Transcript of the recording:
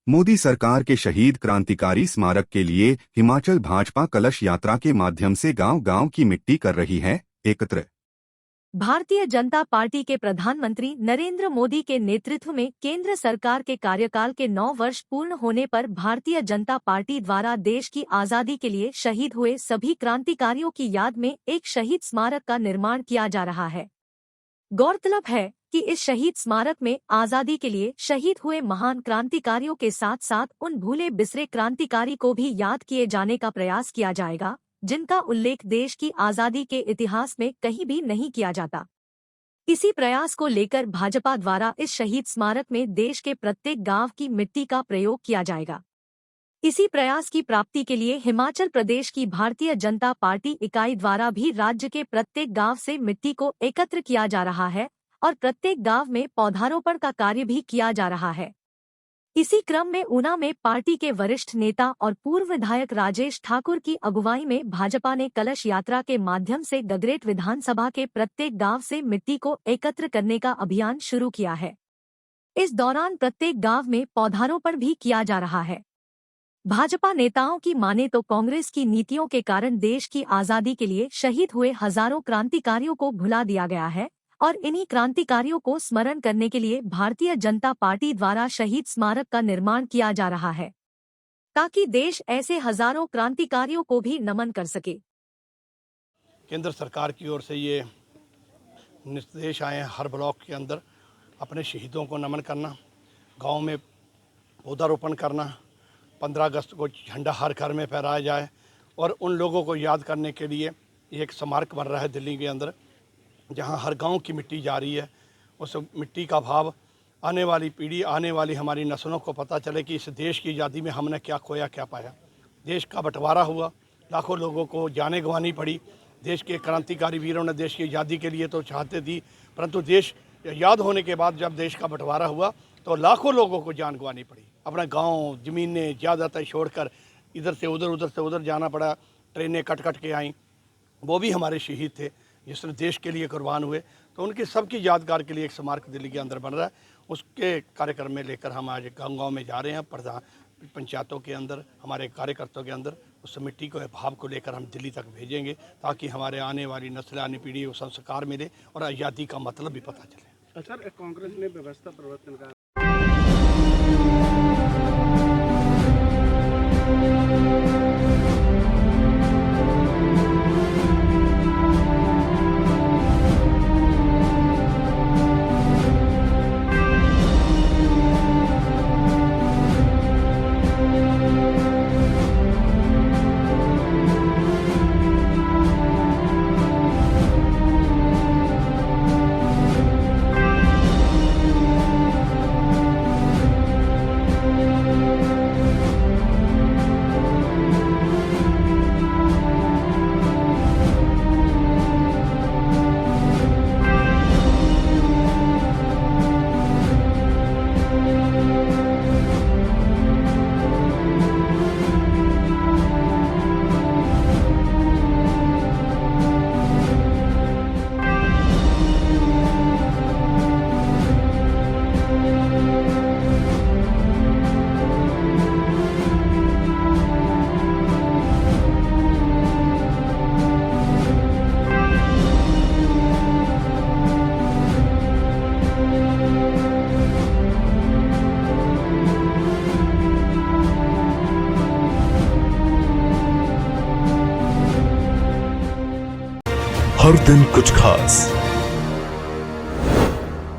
मोदी सरकार के शहीद क्रांतिकारी स्मारक के लिए हिमाचल भाजपा कलश यात्रा के माध्यम से गांव-गांव की मिट्टी कर रही है एकत्र। भारतीय जनता पार्टी के प्रधानमंत्री नरेंद्र मोदी के नेतृत्व में केंद्र सरकार के कार्यकाल के 9 वर्ष पूर्ण होने पर भारतीय जनता पार्टी द्वारा देश की आजादी के लिए शहीद हुए सभी क्रांतिकारियों की याद में एक शहीद स्मारक का निर्माण किया जा रहा है। गौरतलब है कि इस शहीद स्मारक में आजादी के लिए शहीद हुए महान क्रांतिकारियों के साथ साथ उन भूले बिसरे क्रांतिकारी को भी याद किए जाने का प्रयास किया जाएगा, जिनका उल्लेख देश की आजादी के इतिहास में कहीं भी नहीं किया जाता। इसी प्रयास को लेकर भाजपा द्वारा इस शहीद स्मारक में देश के प्रत्येक गांव की मिट्टी का प्रयोग किया जाएगा। इसी प्रयास की प्राप्ति के लिए हिमाचल प्रदेश की भारतीय जनता पार्टी इकाई द्वारा भी राज्य के प्रत्येक गांव से मिट्टी को एकत्र किया जा रहा है और प्रत्येक गांव में पौधारोपण का कार्य भी किया जा रहा है। इसी क्रम में ऊना में पार्टी के वरिष्ठ नेता और पूर्व विधायक राजेश ठाकुर की अगुवाई में भाजपा ने कलश यात्रा के माध्यम से गगरेट विधानसभा के प्रत्येक गांव से मिट्टी को एकत्र करने का अभियान शुरू किया है। इस दौरान प्रत्येक गांव में पौधारोपण भी किया जा रहा है। भाजपा नेताओं की माने तो कांग्रेस की नीतियों के कारण देश की आजादी के लिए शहीद हुए हजारों क्रांतिकारियों को भुला दिया गया है और इन्हीं क्रांतिकारियों को स्मरण करने के लिए भारतीय जनता पार्टी द्वारा शहीद स्मारक का निर्माण किया जा रहा है, ताकि देश ऐसे हजारों क्रांतिकारियों को भी नमन कर सके। केंद्र सरकार की ओर से ये निर्देश आए हैं हर ब्लॉक के अंदर अपने शहीदों को नमन करना, गांव में पौधारोपण करना, 15 अगस्त को झंडा हर घर में फहराया जाए और उन लोगों को याद करने के लिए एक स्मारक बन रहा है दिल्ली के अंदर, जहां हर गांव की मिट्टी जा रही है। उस मिट्टी का भाव आने वाली पीढ़ी, आने वाली हमारी नस्लों को पता चले कि इस देश की आज़ादी में हमने क्या खोया क्या पाया। देश का बंटवारा हुआ, लाखों लोगों को जानें गंवानी पड़ी। देश के क्रांतिकारी वीरों ने देश की आज़ादी के लिए तो चाहते थी, परंतु देश याद होने के बाद जब देश का बंटवारा हुआ तो लाखों लोगों को जान गंवानी पड़ी। अपना गाँव, ज़मीनें, ज़्यादातर छोड़कर इधर से उधर जाना पड़ा। ट्रेनें कट कट के आईं, वो भी हमारे शहीद थे जिसने देश के लिए कुर्बान हुए। तो उनकी सबकी यादगार के लिए एक स्मारक दिल्ली के अंदर बन रहा है। उसके कार्यक्रम में लेकर हम आज गाँव में जा रहे हैं। प्रधान पंचायतों के अंदर, हमारे कार्यकर्ताओं के अंदर उस मिट्टी को, भाव को लेकर हम दिल्ली तक भेजेंगे, ताकि हमारे आने वाली नस्ल, आने पीढ़ी को संस्कार मिले और आज़ादी का मतलब भी पता चले। सर, कांग्रेस ने व्यवस्था परिवर्तन का हर दिन कुछ खास